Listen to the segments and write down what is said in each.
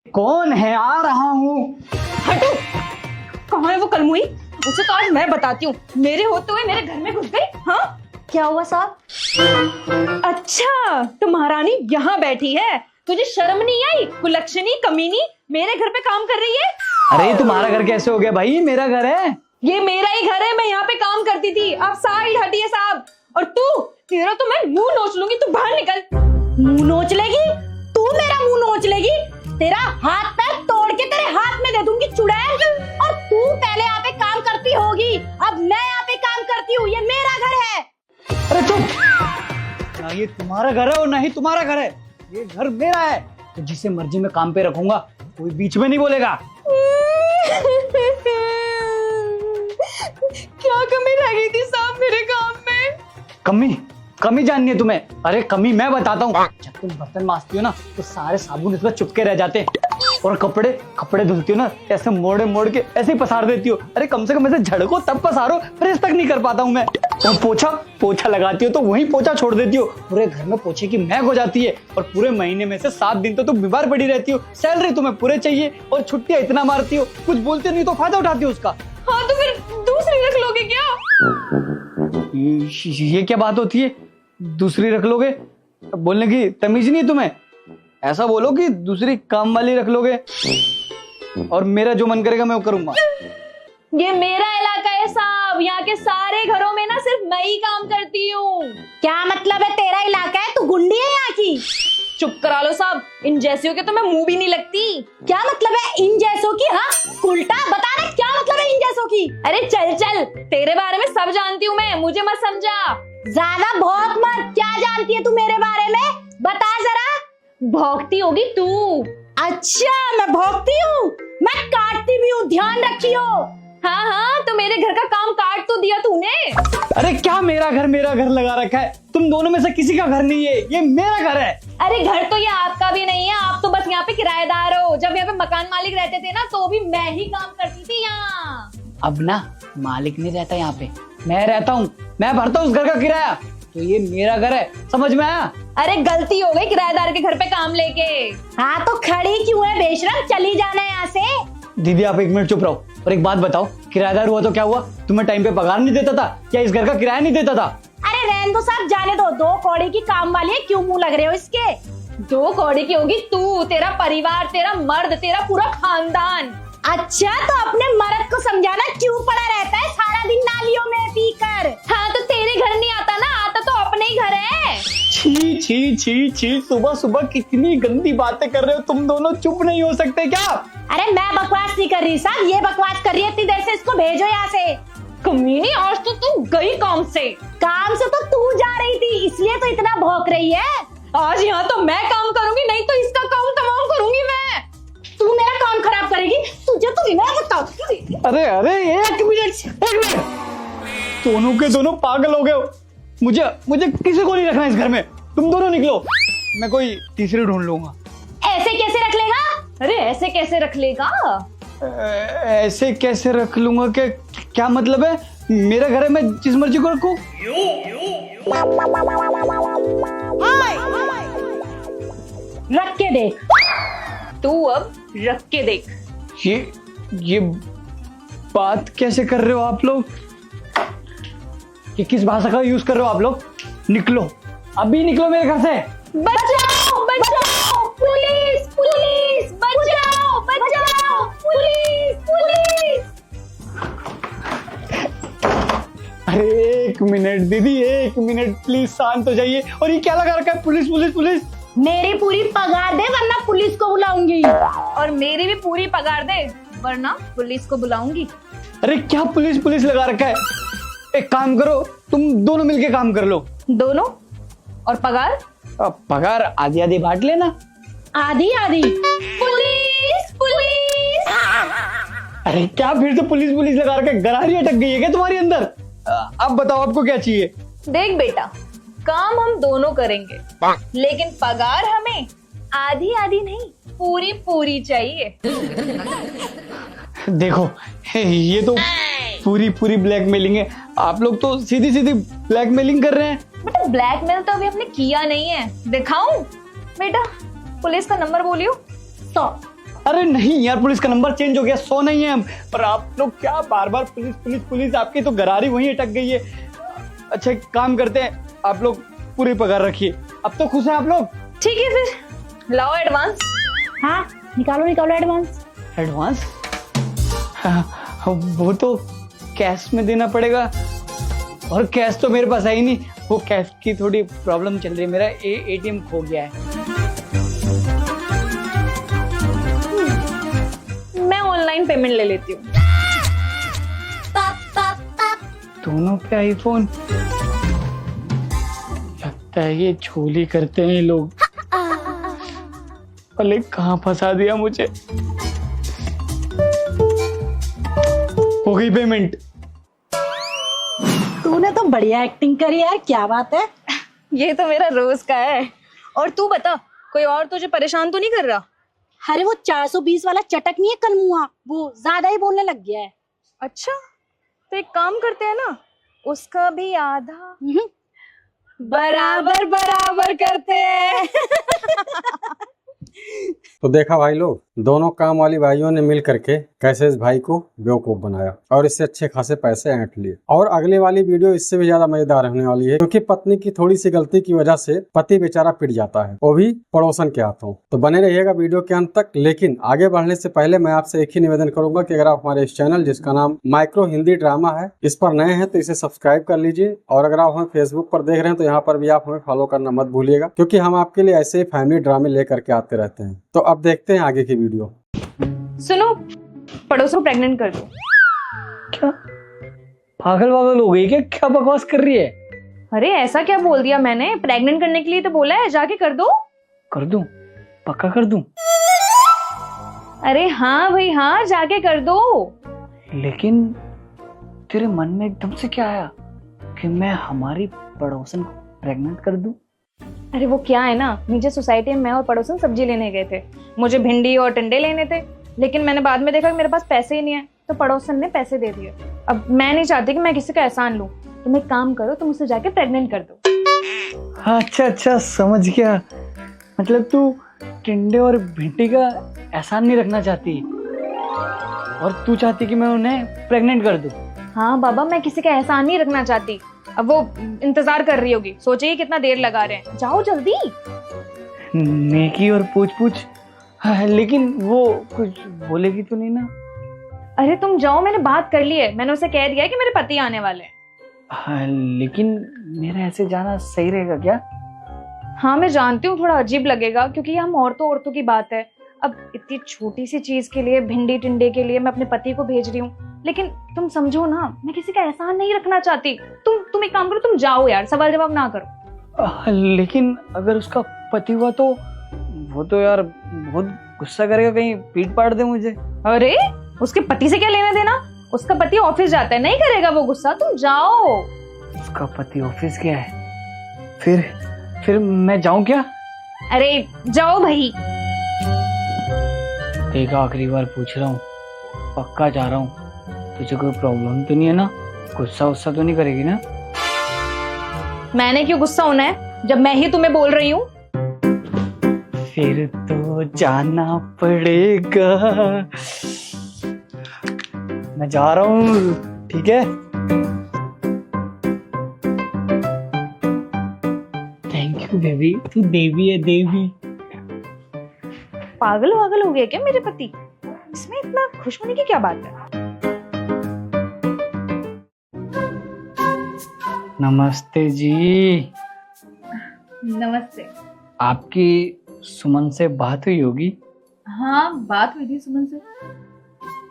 कौन है? आ रहा हूँ। हटो। कहाँ है वो कलमुई? उसे तो आज मैं बताती हूँ। मेरे होते हुए मेरे घर में घुस गई। हाँ, क्या हुआ साहब? अच्छा, तो महारानी यहाँ बैठी है। तुझे शर्म नहीं आई? कुलक्षणी कमीनी मेरे घर पे काम कर रही है। अरे तुम्हारा घर कैसे हो गया भाई? मेरा घर है। ये मेरा ही घर है, मैं यहाँ पे काम करती थी। आप साइड हटिए साहब। और तू, तेरा तो मैं मुंह नोच लूंगी। तू बाहर निकल। मुंह नोच लेगी? तू मेरा मुंह नोच लेगी? तेरा हाथ पैर तोड़ के तेरे हाथ में दे दूंगी चुड़ैल। और तू पहले यहाँ पे काम करती होगी, अब मैं यहाँ पे काम करती हूँ। ये मेरा घर है। अरे चुप! ना ये तुम्हारा घर है और ना ही तुम्हारा घर है। ये घर मेरा है। तो जिसे मर्जी में काम पे रखूंगा, कोई बीच में नहीं बोलेगा। क्या कमी रह गई थी साहब मेरे काम में? कमी जाननी है तुम्हें? अरे कमी मैं बताता हूँ। जब तुम बर्तन मांजती हो ना, तो सारे साबुन इसमें चुपके रह जाते हैं। और कपड़े धुलती हो ना, ऐसे मोड़ के ऐसे ही पसार देती हो। अरे कम से कम ऐसे झड़को तब पसारो, प्रेस तक नहीं कर पाता हूँ मैं। और पोछा लगाती हो तो वहीं पोछा छोड़ देती हो। पूरे घर में पोछे की महक हो जाती है। और पूरे महीने में से 7 दिन तो तुम बीमार पड़ी रहती हो। सैलरी तुम्हें पूरे चाहिए और छुट्टियां इतना मारती हो, कुछ बोलते नहीं तो फायदा उठाती हो उसका। हाँ, तो फिर दूसरी रख लोगे क्या? ये क्या बात होती है? दूसरी रख लोगे? बोलने की तमीज नहीं है तुम्हें? ऐसा बोलो कि दूसरी काम वाली रख लोगे। और मेरा जो मन करेगा मैं वो करूंगा। ये मेरा इलाका है साहब। यहाँ के सारे घरों में ना सिर्फ मैं ही काम करती हूँ। क्या मतलब है? तेरा इलाका है? तू गुंडी है यहाँ की? चुप करा लो साहब। इन जैसियों के तो मैं मुंह भी नहीं लगती। क्या मतलब है इन जैसों की? हाँ, उल्टा बता रहे, क्या मतलब है इन जैसों की? अरे चल, तेरे बारे में सब जानती हूँ मैं, मुझे मत समझा। ज्यादा भौंक मत। क्या जानती है तू मेरे बारे में? बता जरा। भौंकती होगी तू। अच्छा, मैं भौंकती हूँ? मैं काटती भी हूँ, ध्यान रखियो। हाँ, तो मेरे घर का काम काट तो दिया तूने। अरे क्या मेरा घर लगा रखा है? तुम दोनों में से किसी का घर नहीं है, ये मेरा घर है। अरे घर तो ये आपका भी नहीं है। आप तो बस यहाँ पे किराएदार हो। जब यहाँ पे मकान मालिक रहते थे ना, तो भी मैं ही काम करती थी यहाँ। अब ना मालिक नहीं रहता यहाँ पे, मैं रहता हूँ। मैं भरता हूँ उस घर का किराया। तो ये मेरा घर है, समझ में आया? अरे गलती हो गई किराएदार के घर पे काम लेके। हाँ, तो खड़ी क्यों है बेशरम? चली जाना है यहाँ से। दीदी आप 1 मिनट चुप रहो और एक बात बताओ, किराएदार हुआ तो क्या हुआ? तुम्हें टाइम पे पगार नहीं देता था? क्या इस घर का किराया नहीं देता था? अरे रहने दो साहब, जाने दो। 2 कौड़ी की काम वाली है, क्यों मुंह लग रहे हो इसके? 2 कौड़ी की होगी तू, तेरा परिवार, तेरा मर्द, तेरा पूरा खानदान। अच्छा, तो अपने मर्द को समझाना, क्यों पड़ा रहता है सारा दिन नालियों में पीकर? हाँ, तो तेरे घर नहीं आता ना, आता तो अपने ही घर है। छी, सुबह कितनी गंदी बातें कर रहे हो तुम दोनों। चुप नहीं हो सकते क्या? अरे मैं बकवास नहीं कर रही साहब, ये बकवास कर रही है। इतनी देर से इसको भेजो यहाँ से। कमीनी, आज तो तू गई काम से। काम से तो तू जा रही थी, इसलिए तो इतना भौंक रही है। आज यहाँ तो मैं काम करूंगी, नहीं तो इसका काम तमाम करूंगी मैं। तू मेरा काम खराब करेगी? तुझे तो मैं बताऊंगी। अरे 1 मिनट। दोनों के दोनों पागल हो गए हो। मुझे किसी को नहीं रखना इस घर में। तुम दोनों निकलो, मैं कोई तीसरी ढूंढ लूंगा। ऐसे कैसे रख लेगा? अरे ऐसे कैसे रख लेगा? ऐसे कैसे रख लूंगा? क्या मतलब है? मेरा घर है, मैं जिस मर्जी को रखूं। रख के देख। तू अब रख के देख। ये बात कैसे कर रहे हो आप लोग? ये किस भाषा का यूज कर रहे हो आप लोग? निकलो, अभी निकलो मेरे घर से। बचाओ, पुलिस, बचाओ, पुलिस। अरे 1 मिनट दीदी, 1 मिनट प्लीज, शांत हो जाइए। और ये क्या लगा रखा है? पुलिस। मेरी पूरी पगार दे, वरना पुलिस को बुलाऊंगी। और मेरी भी पूरी पगार दे, वरना पुलिस को बुलाऊंगी। अरे क्या पुलिस लगा रखा है? एक काम करो, तुम दोनों मिलके काम कर लो। दोनों? और पगार? पगार आधी बांट लेना। आधी? पुलिस। अरे क्या फिर से पुलिस लगा रखा है? गरारी अटक गई है क्या तुम्हारी अंदर? अब बताओ आपको क्या चाहिए? देख बेटा, काम हम दोनों करेंगे, लेकिन पगार हमें आधी नहीं, पूरी चाहिए। देखो, ये तो पूरी ब्लैकमेलिंग है। आप लोग तो सीधी ब्लैकमेलिंग कर रहे हैं। बेटा ब्लैकमेल तो अभी हमने किया नहीं है। दिखाऊं? बेटा पुलिस का नंबर बोलियो। 100 अरे नहीं यार, पुलिस का नंबर चेंज हो गया, 100 नहीं है हम। पर आप लोग क्या बार बार पुलिस पुलिस पुलिस, आपकी तो गरारी वहीं अटक गई है। अच्छा एक काम करते हैं, आप लोग पूरी पगार रखिए। अब तो खुश हैं आप लोग? ठीक है फिर लाओ एडवांस। हाँ निकालो निकालो एडवांस। एडवांस? हाँ, वो तो कैश में देना पड़ेगा, और कैश तो मेरे पास है ही नहीं। वो कैश की थोड़ी प्रॉब्लम चल रही है, मेरा एटीएम खो गया है। मैं ऑनलाइन पेमेंट ले लेती हूँ। दोनों पे आईफोन, लगता है ये झोली करते हैं ये लोग। अरे कहाँ फंसा दिया मुझे। हो गई पेमेंट। तूने तो बढ़िया एक्टिंग करी यार, क्या बात है। ये तो मेरा रोज का है। और तू बता, कोई और तुझे परेशान तो नहीं कर रहा? अरे वो 420 वाला चटक नहीं है कलमुआ, वो ज्यादा ही बोलने लग गया है। अच्छा तो एक काम करते हैं ना, उसका भी आधा बराबर बराबर करते हैं। तो देखा भाई लोग, दोनों काम वाली भाइयों ने मिल करके कैसे इस भाई को बेवकूफ बनाया और इससे अच्छे खासे पैसे ऐंठ लिए। और अगली वाली वीडियो इससे भी ज्यादा मजेदार होने वाली है, क्योंकि पत्नी की थोड़ी सी गलती की वजह से पति बेचारा पिट जाता है, वो भी पड़ोसन के हाथों। तो बने रहिएगा वीडियो के अंत तक। लेकिन आगे बढ़ने से पहले मैं आपसे एक ही निवेदन करूंगा कि अगर आप हमारे इस चैनल, जिसका नाम माइक्रो हिंदी ड्रामा है, इस पर नए हैं तो इसे सब्सक्राइब कर लीजिए। और अगर आप हमें फेसबुक पर देख रहे हैं तो यहाँ पर भी आप हमें फॉलो करना मत भूलिएगा, क्योंकि हम आपके लिए ऐसे ही फैमिली ड्रामे लेकर के आते रहते हैं। तो अब देखते हैं आगे की वीडियो। सुनो, पड़ोस को प्रेग्नेंट कर दो। क्या पागल वागल हो गई क्या? क्या बकवास कर रही है? अरे ऐसा क्या बोल दिया मैंने? प्रेग्नेंट करने के लिए तो बोला है, जाके कर दो। कर दूं? पक्का कर दूं? अरे हाँ भाई हाँ, जाके कर दो। लेकिन तेरे मन में एकदम से क्या आया कि मैं हमारी पड़ोसन को प्रेग्नेंट कर दूं? अरे वो क्या है ना, नीचे सोसाइटी में मैं और पड़ोसन सब्जी लेने गए थे। मुझे भिंडी और टिंडे लेने थे, लेकिन मैंने बाद में देखा कि मेरे पास पैसे ही नहीं है, तो पड़ोसन ने पैसे दे दिए। अब मैं नहीं चाहती कि मैं किसी का एहसान लूं। तुम एक काम करो, तुम उसे जाके प्रेग्नेंट कर दो। हाँ, अच्छा अच्छा समझ गया। मतलब तू टिंडे और भिंडी का एहसान नहीं रखना चाहती, और तू चाहती कि मैं उन्हें प्रेग्नेंट कर दूं? हाँ बाबा, मैं किसी का एहसान नहीं रखना चाहती। अब वो इंतजार कर रही होगी, सोचिए कितना देर लगा रहे हैं। जाओ जल्दी। नेकी और पूछ पूछ। हाँ, लेकिन वो कुछ बोलेगी तो नहीं ना? अरे तुम जाओ, मैंने बात कर ली है, मैंने उसे कह दिया है कि मेरे पति आने वाले हैं। हाँ, लेकिन मेरा ऐसे जाना सही रहेगा क्या? हाँ मैं जानती हूँ, थोड़ा अजीब लगेगा, क्योंकि हम औरतों की बात है। अब इतनी छोटी सी चीज के लिए, भिंडी टिंडे के लिए मैं अपने पति को भेज रही हूँ। लेकिन तुम समझो ना, मैं किसी का एहसान नहीं रखना चाहती। तुम एक काम करो, तुम जाओ यार, सवाल जवाब ना करो। लेकिन अगर उसका पति हुआ तो वो तो यार बहुत गुस्सा करेगा, कहीं पीट पाट दे मुझे। अरे उसके पति से क्या लेना देना? उसका पति ऑफिस जाता है, नहीं करेगा वो गुस्सा। तुम जाओ। उसका पति ऑफिस गया है? फिर मैं जाऊं क्या? अरे जाओ भाई। एक आखिरी बार पूछ रहा हूँ, पक्का जा रहा हूँ। तुझे कोई प्रॉब्लम तो नहीं है ना? गुस्सा उस्सा तो नहीं करेगी ना? मैंने क्यों गुस्सा होना है जब मैं ही तुम्हें बोल रही हूँ? फिर तो जाना पड़ेगा। मैं जा रहा हूँ, ठीक है? थैंक यू बेबी, तू देवी है, देवी। पागल वागल हो गया क्या मेरे पति? इसमें इतना खुश होने की क्या बात है? नमस्ते जी। नमस्ते। आपकी सुमन से बात हुई होगी? हाँ बात हुई थी सुमन से।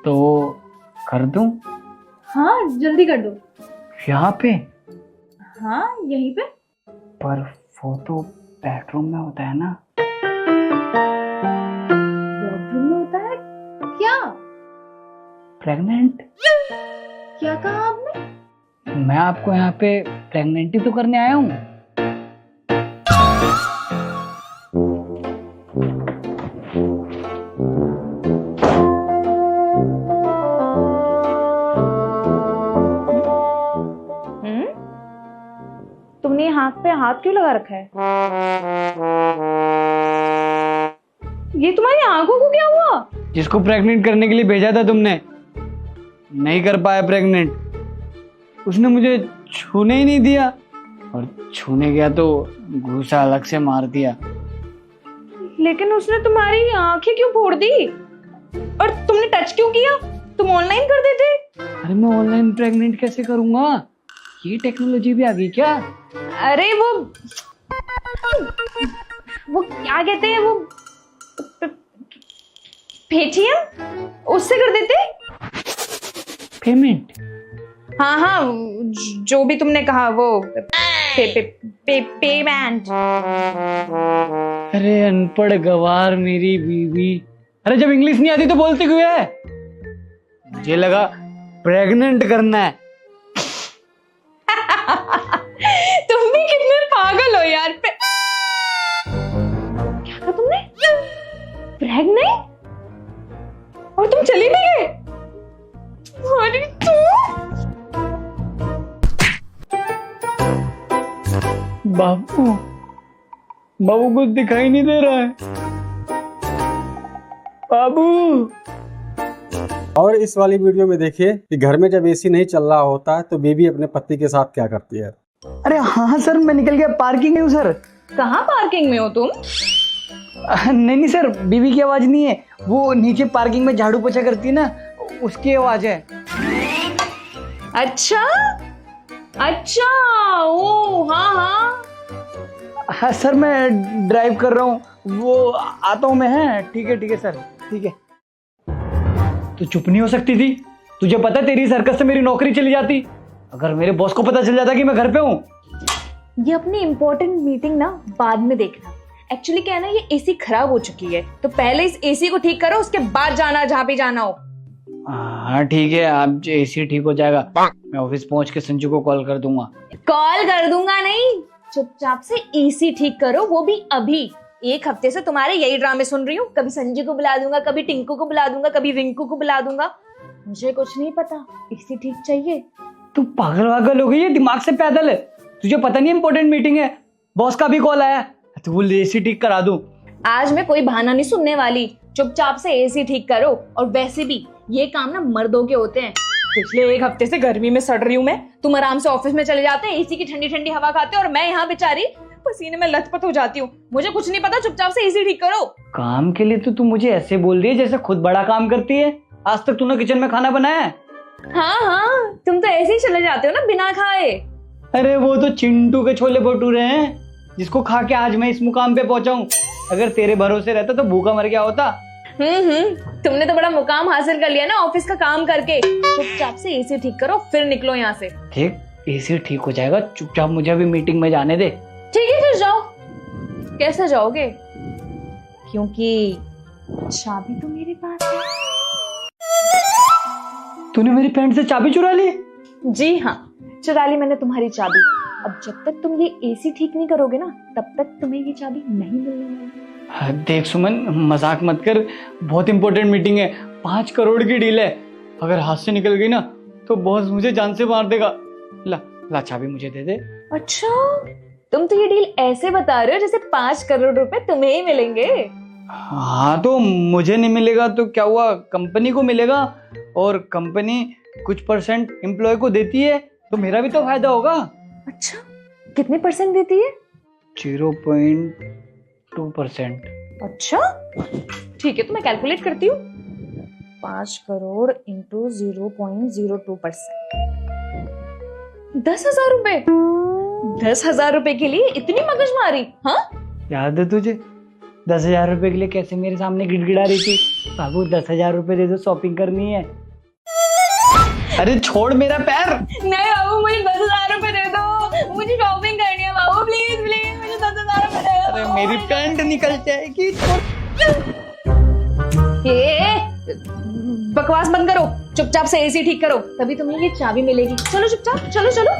तो कर दूं? हाँ जल्दी कर दो। यहाँ पे? हाँ यहीं पे। पर वो तो बेडरूम में होता है ना? बेडरूम में होता है क्या? प्रेग्नेंट? क्या कहा आपने? मैं आपको यहाँ पे प्रेग्नेंट ही तो करने आया हूँ। तुमने हाथ पे हाथ क्यों लगा रखा है? ये तुम्हारी आंखों को क्या हुआ? जिसको प्रेग्नेंट करने के लिए भेजा था तुमने, नहीं कर पाया प्रेग्नेंट। उसने मुझे छूने ही नहीं दिया, और छूने गया तो घूसा अलग से मार दिया। लेकिन उसने तुम्हारी आंखें क्यों फोड़ दी? और तुमने टच क्यों किया? तुम ऑनलाइन कर देते। अरे मैं ऑनलाइन प्रेग्नेंट कैसे करूंगा? ये टेक्नोलॉजी भी आ गई क्या? अरे वो क्या कहते हैं, वो पेटीएम, उससे कर देते। पेमेंट? हाँ हाँ, जो भी तुमने कहा वो पेमेंट। अरे अनपढ़ गवार मेरी बीवी, अरे जब इंग्लिश नहीं आती तो बोलती क्यों है? मुझे लगा प्रेग्नेंट करना है। तुम भी कितने पागल हो यार। क्या कहा तुमने? प्रेग्नेंट? और तुम चली भी गए? अरे बाबू, बाबू कुछ दिखाई नहीं दे रहा है। बाबू। और इस वाली वीडियो में देखिए कि घर में जब एसी नहीं चल रहा होता है तो बीवी अपने पति के साथ क्या करती है। अरे हाँ सर, मैं निकल गया, पार्किंग में हूँ सर। कहाँ पार्किंग में हो तुम? नहीं नहीं सर, बीवी की आवाज नहीं है, वो नीचे पार्किंग में झाड़ू पोछा करती है ना, उसकी आवाज है। अच्छा अच्छा, ओ हाँ हाँ। हाँ सर, मैं ड्राइव कर रहा हूँ, वो आता हूँ मैं। है ठीक है सर, ठीक है। तू चुप नहीं हो सकती थी? तुझे पता तेरी सर्कस से मेरी नौकरी चली जाती अगर मेरे बॉस को पता चल जाता कि मैं घर पे हूँ। ये अपनी इम्पोर्टेंट मीटिंग ना बाद में देखना। एक्चुअली क्या है ना, ये एसी खराब हो चुकी है, तो पहले इस एसी को ठीक करो, उसके बाद जाना जहाँ भी जाना हो। हाँ ठीक है, आप एसी ठीक हो जाएगा, मैं ऑफिस पहुंच के संजू को कॉल कर दूंगा। कॉल कर दूंगा नहीं, चुपचाप से एसी ठीक करो, वो भी अभी। एक हफ्ते से तुम्हारे यही ड्रामे सुन रही हूँ, कभी संजू को बुला दूंगा, कभी टिंकू को बुला दूंगा, कभी रिंकू को बुला दूंगा। मुझे कुछ नहीं पता, एसी ठीक चाहिए। तू पागल वागल हो गई है, दिमाग से पैदल है? तुझे पता नहीं इंपॉर्टेंट मीटिंग है, बॉस का भी कॉल आया, तो वो एसी ठीक करा दूं। आज मैं कोई बहाना नहीं सुनने वाली, चुपचाप से एसी ठीक करो। और वैसे भी ये काम ना मर्दों के होते हैं। पिछले एक हफ्ते से गर्मी में सड़ रही हूँ मैं, तुम आराम से ऑफिस में चले जाते हैं, एसी की ठंडी ठंडी हवा खाते हो, और मैं यहाँ बेचारी पसीने में लथपथ हो जाती हूँ। मुझे कुछ नहीं पता, चुपचाप से एसी ठीक करो। काम के लिए तो तू मुझे ऐसे बोल रही है जैसे खुद बड़ा काम करती है। आज तक तूने किचन में खाना बनाया है? हाँ हाँ, तुम तो ऐसे ही चले जाते हो ना बिना खाए। अरे वो तो चिंटू के छोले भटूरे हैं, जिसको खा के आज मैं इस मुकाम पे पहुंचा हूँ। अगर तेरे भरोसे रहता तो भूखा मर गया होता। तुमने तो बड़ा मुकाम हासिल कर लिया ना ऑफिस का काम करके। चुपचाप से एसी ठीक करो, फिर निकलो यहाँ से। ठीक, एसी ठीक हो जाएगा, चुपचाप मुझे अभी मीटिंग में जाने दे। ठीक है, फिर जाओ। कैसे जाओगे? क्योंकि चाबी तो मेरे पास है। तूने मेरी पैंट से चाबी चुरा ली? जी हाँ, चुरा ली मैंने तुम्हारी चाबी। अब जब तक तुम ये एसी ठीक नहीं करोगे ना, तब तक तुम्हें ये चाबी नहीं मिलने वाली। देख सुमन, मजाक मत कर, बहुत इंपॉर्टेंट मीटिंग है, 5 करोड़ की डील है। अगर हाथ से निकल गई ना तो बॉस मुझे जान से मार देगा। ला चाबी मुझे दे दे। अच्छा, तुम तो ये डील ऐसे बता रहे हो जैसे 5 करोड़ रुपए तुम्हें ही मिलेंगे। हाँ तो मुझे नहीं मिलेगा तो क्या हुआ, कंपनी को मिलेगा, और कंपनी कुछ % एम्प्लॉय को देती है, तो मेरा भी तो फायदा होगा। अच्छा, कितने % देती है? 0.2%। अच्छा ठीक है, तो मैं कैलकुलेट करती हूँ। 5 करोड़ इंटू 0.02%, 10,000 रुपए। 10,000 रुपए के लिए इतनी मगजमारी? हाँ, याद है तुझे 10,000 रुपए के लिए कैसे मेरे सामने गिड़गिड़ा रही थी? बाबू 10,000 रुपए दे दो, शॉपिंग करनी है। अरे छोड़ मेरा पैर। नहीं बाबू, मुझे 10,000 रुपए दे दो, मुझे शॉपिंग करनी है बाबू, प्लीज प्लीज मुझे 10,000 रुपए दे दो। अरे मेरी पैंट निकल जाएगी। ये बकवास बंद करो, चुपचाप से एसी ठीक करो, तभी तुम्हें ये चाबी मिलेगी। चलो चुपचाप, चलो चलो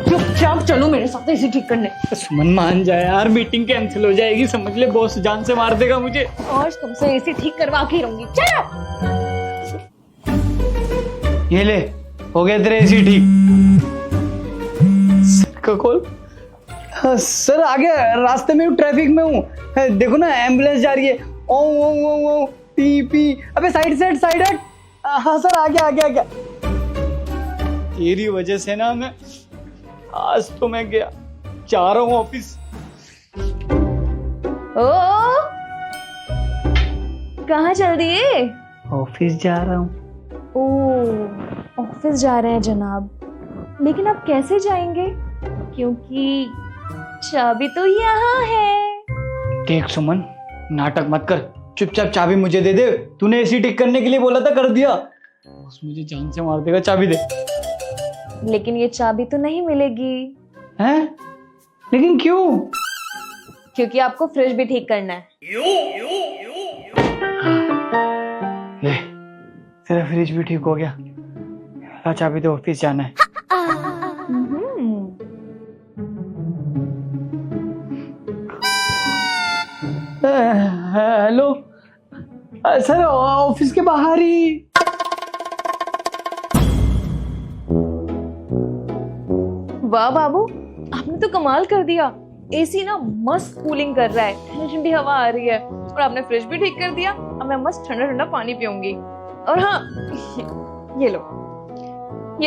चुपचाप चलो मेरे साथ एसी ठीक करने। सुमन मान जाए यार, मीटिंग कैंसिल हो जाएगी, समझ ले, बॉस जान से मार देगा मुझे। आज तुमसे एसी ठीक करवा के रहूंगी। चलो, ये ले, हो गया तेरे एसी ठीक। सर का कॉल। हाँ, सर आ गया, रास्ते में हूँ, ट्रैफिक में हूँ, देखो ना एम्बुलेंस जा रही है। ओ, ओ, ओ, ओ, पी। अबे साइड से साइड हट। हाँ सर, आ गया। तेरी वजह से ना मैं आज तो मैं गया, जा रहा हूँ ऑफिस। ओ कहाँ चल दिए? ऑफिस जा रहा हूँ। ओ ऑफिस जा रहे हैं जनाब, लेकिन आप कैसे जाएंगे? क्योंकि चाबी तो यहाँ है। देख सुमन, नाटक मत कर, चुपचाप चाबी मुझे दे दे। तूने एसी ठीक करने के लिए बोला था, कर दिया। बस मुझे जान से मार देगा, चाबी दे। लेकिन ये चाबी तो नहीं मिलेगी। हैं? लेकिन क्यों? क्योंकि आपको फ्रिज भी ठीक करना है। ले, तेरा फ्रिज भी ठीक हो गया। ला चाबी दे, ऑफिस जाना है। हेलो सर, ऑफिस के बाहर ही। वाह बाबू, आपने तो कमाल कर दिया। एसी ना मस्त कूलिंग कर रहा है, ठंडी ठंडी हवा आ रही है, और आपने फ्रिज भी ठीक कर दिया। अब मैं मस्त ठंडा ठंडा पानी पीऊंगी। और हाँ, ये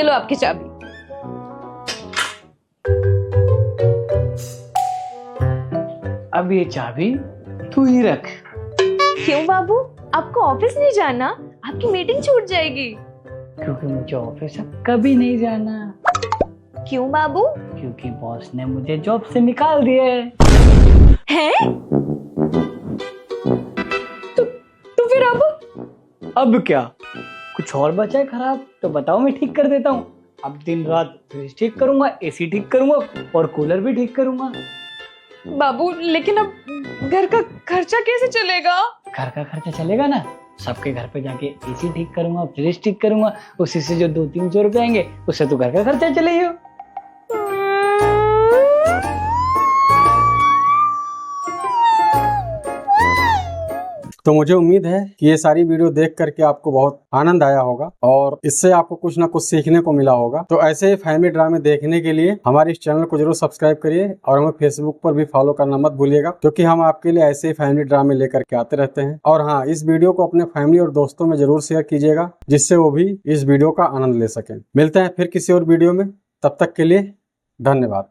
लो आपकी चाबी। अब ये चाबी तू ही रख। क्यों बाबू, आपको ऑफिस नहीं जाना? आपकी मीटिंग छूट जाएगी। क्योंकि मुझे ऑफिस अब कभी नहीं जाना। क्यों बाबू? क्योंकि बॉस ने मुझे जॉब से निकाल दिया हैं? तो फिर अब क्या? कुछ और बचा है खराब तो बताओ, मैं ठीक कर देता हूँ। अब दिन रात फ्रिज ठीक करूंगा, एसी ठीक करूंगा और कूलर भी ठीक करूंगा। बाबू, लेकिन अब घर का खर्चा कैसे चलेगा? घर का खर्चा चलेगा ना, सबके घर पे जाके एसी ठीक करूंगा, फ्रिज ठीक करूंगा, उसी से जो 200-300 रुपए आएंगे उससे तो घर का खर्चा चलेगा। तो मुझे उम्मीद है कि ये सारी वीडियो देख करके आपको बहुत आनंद आया होगा और इससे आपको कुछ ना कुछ सीखने को मिला होगा। तो ऐसे ही फैमिली ड्रामे देखने के लिए हमारे इस चैनल को जरूर सब्सक्राइब करिए और हमें फेसबुक पर भी फॉलो करना मत भूलिएगा, क्योंकि हम आपके लिए ऐसे ही फैमिली ड्रामे लेकर के आते रहते हैं। और हाँ, इस वीडियो को अपने फैमिली और दोस्तों में जरूर शेयर कीजिएगा, जिससे वो भी इस वीडियो का आनंद ले सकें। मिलते हैं फिर किसी और वीडियो में, तब तक के लिए धन्यवाद।